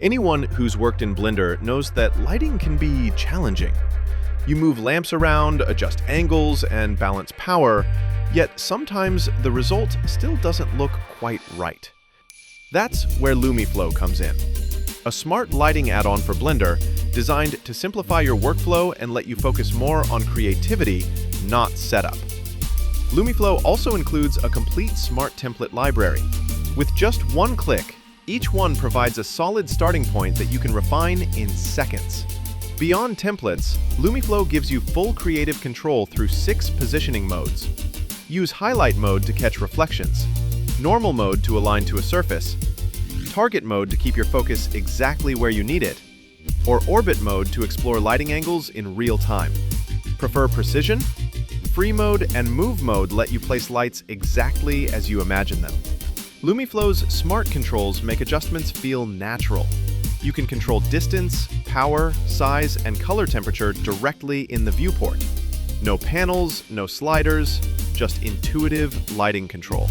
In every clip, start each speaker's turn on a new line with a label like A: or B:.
A: Anyone who's worked in Blender knows that lighting can be challenging. You move lamps around, adjust angles, and balance power, yet sometimes the result still doesn't look quite right. That's where LumiFlow comes in. A smart lighting add-on for Blender designed to simplify your workflow and let you focus more on creativity, not setup. LumiFlow also includes a complete smart template library. With just one click, each one provides a solid starting point that you can refine in seconds. Beyond templates, LumiFlow gives you full creative control through 6 positioning modes. Use highlight mode to catch reflections, normal mode to align to a surface, target mode to keep your focus exactly where you need it, or orbit mode to explore lighting angles in real time. Prefer precision? Free mode and move mode let you place lights exactly as you imagine them. LumiFlow's smart controls make adjustments feel natural. You can control distance, power, size, and color temperature directly in the viewport. No panels, no sliders, just intuitive lighting control.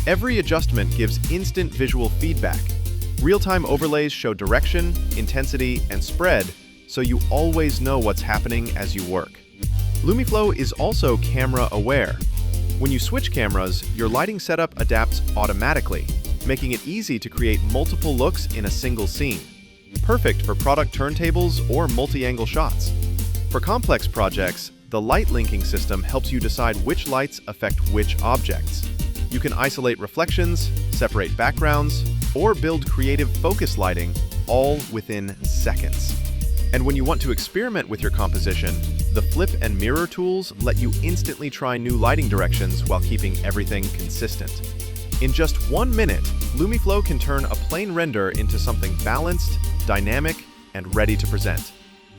A: Every adjustment gives instant visual feedback. Real-time overlays show direction, intensity, and spread, so you always know what's happening as you work. LumiFlow is also camera aware. When you switch cameras, your lighting setup adapts automatically, making it easy to create multiple looks in a single scene. Perfect for product turntables or multi-angle shots. For complex projects, the light linking system helps you decide which lights affect which objects. You can isolate reflections, separate backgrounds, or build creative focus lighting, all within seconds. And when you want to experiment with your composition, the flip and mirror tools let you instantly try new lighting directions while keeping everything consistent. In just 1 minute, LumiFlow can turn a plain render into something balanced, dynamic, and ready to present.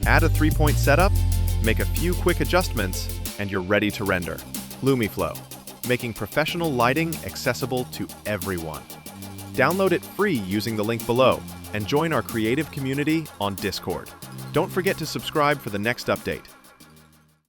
A: Add a 3-point setup, make a few quick adjustments, and you're ready to render. LumiFlow, making professional lighting accessible to everyone. Download it free using the link below and join our creative community on Discord. Don't forget to subscribe for the next update.